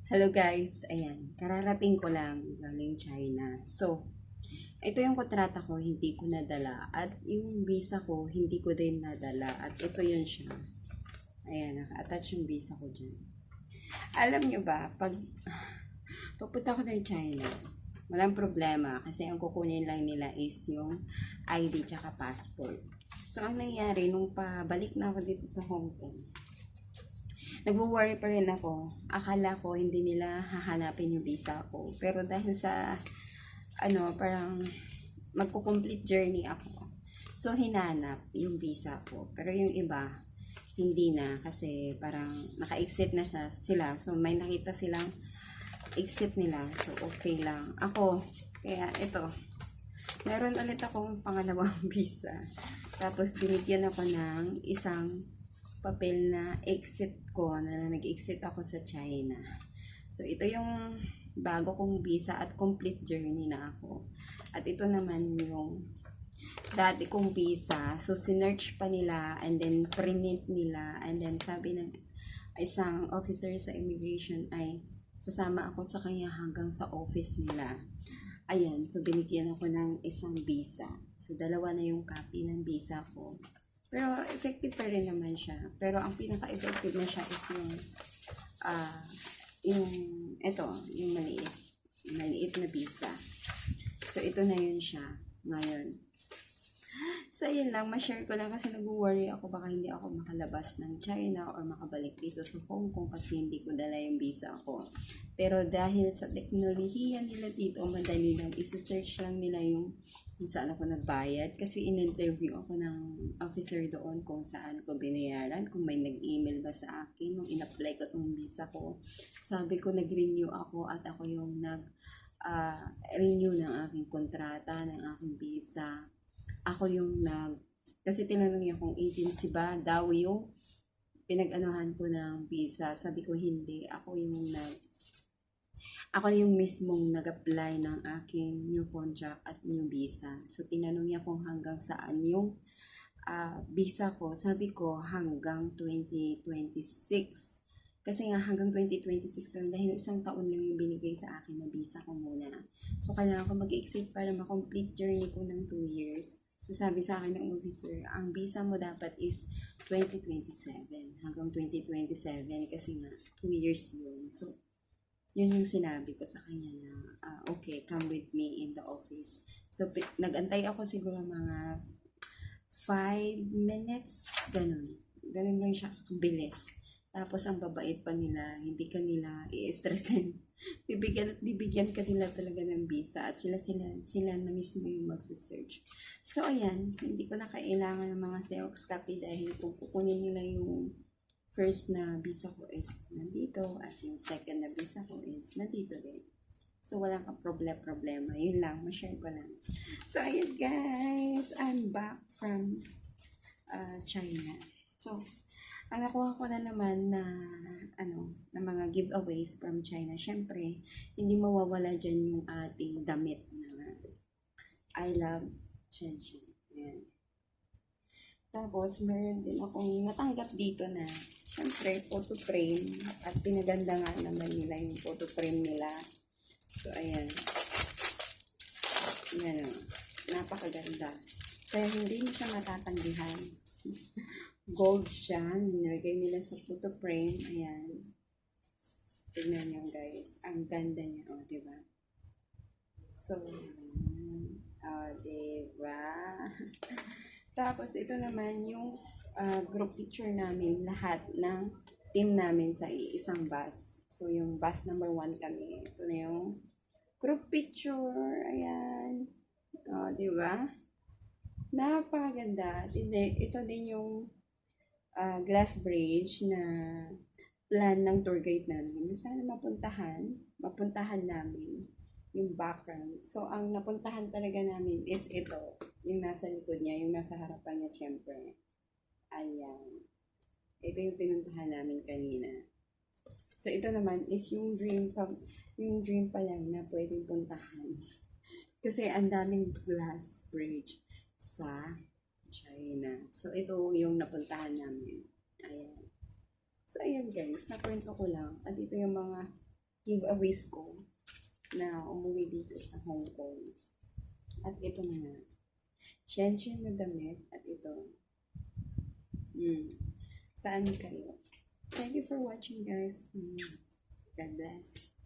Hello guys, ayan, kararating ko lang galing China. So, ito yung kontrata ko, hindi ko nadala. At yung visa ko, hindi ko din nadala. At ito yun siya. Ayan, naka-attach yung visa ko dyan. Alam nyo ba, pag papunta ko ng China, walang problema kasi ang kukunin lang nila is yung ID tsaka passport. So, ang nangyari, nung pabalik na ako dito sa Hong Kong, nagwo-worry pa rin ako. Akala ko hindi nila hahanapin yung visa ko. Pero dahil sa, parang magko-complete journey ako. So, hinanap yung visa ko. Pero yung iba, hindi na. Kasi parang naka-exit na sila. So, may nakita silang exit nila. So, okay lang. Ako, kaya ito, meron ulit akong pangalawang visa. Tapos, binigyan ako ng isang papel na exit ko, na nag-exit ako sa China. So, ito yung bago kong visa at complete journey na ako. At ito naman yung dati kong visa. So, sinearch pa nila and then print nila and then sabi ng isang officer sa immigration ay sasama ako sa kanya hanggang sa office nila. Ayan, so binigyan ako ng isang visa. So, dalawa na yung copy ng visa ko. Pero effective pa rin naman siya. Pero ang pinaka-effective na siya is ah, yung, ito, yung maliit. Maliit na visa. So, ito na yun siya ngayon. So, yun lang. Ma-share ko lang kasi nag-worry ako baka hindi ako makalabas ng China or makabalik dito sa Hong Kong kasi hindi ko dala yung visa ko. Pero dahil sa teknolohiya nila dito, madali lang. Isa-search lang nila yung kung saan ako nagbayad. Kasi in-interview ako ng officer doon kung saan ko binayaran. Kung may nag-email ba sa akin nung in-apply ko itong visa ko. Sabi ko, nag-renew ako at ako yung renew ng aking kontrata, ng aking visa. Ako yung kasi tinanong niya kung agency ba daw yung pinag-anuhan ko ng visa. Sabi ko hindi, ako yung mismong nag-apply ng aking new contract at new visa. So tinanong niya kung hanggang saan yung visa ko. Sabi ko hanggang 2026. Kasi nga hanggang 2026 lang dahil isang taon lang yung binigay sa akin na visa ko muna. So kailangan ko mag-exit para ma-complete journey ko ng 2 years. So sabi sa akin ng officer, ang visa mo dapat is 2027. Hanggang 2027 kasi nga 2 years yun. So yun yung sinabi ko sa kanya na okay, come with me in the office. So nagantay ako siguro mga 5 minutes, ganun. Ganun lang siya kabilis. Tapos ang babait pa nila, hindi ka nila i-stressin. Bibigyan at bibigyan ka nila talaga ng visa at sila na mismo yung magsisearch. So ayan, hindi ko na kailangan ng mga Xerox copy dahil kung kukunin nila yung first na visa ko is nandito at yung second na visa ko is nandito din. So, wala kang problema. Yun lang, ma-share ko lang. So, ayun guys, I'm back from China. So, ang nakuha ko na naman na mga giveaways from China. Syempre, hindi mawawala dyan yung ating damit na I love Shenzhen. Ayan. Tapos, meron din akong natanggap dito na syempre, photo frame. At pinaganda nga naman nila yung photo frame nila. So, ayan. Yan o. Napakaganda. Kaya hindi mo siya matatanggihan. Gold siya. Nilagay nila sa photo frame. Ayan. Tignan nyo guys. Ang ganda niya. O, diba? So, ayan. O, diba? Tapos, ito naman yung group picture namin. Lahat ng team namin sa isang bus. So, yung bus number 1 kami. Ito na yung group picture. Ayan. O, diba? Napakaganda. Ito din yung glass bridge na plan ng tour guide namin. Sana mapuntahan namin yung background. So, ang napuntahan talaga namin is ito. Yung nasa likod niya, yung nasa harapan niya, syempre. Ayan. Ito yung pinuntahan namin kanina. So, ito naman is yung dream pa lang na pwedeng puntahan. Kasi ang daming glass bridge sa China. So, ito yung napuntahan namin. Ayan. So, ayan guys. Nakwento ko lang. At ito yung mga giveaways ko na umuwi dito sa Hong Kong. At ito na nga. Shenshen na damit. At ito. Saan kayo? Thank you for watching, guys. God bless.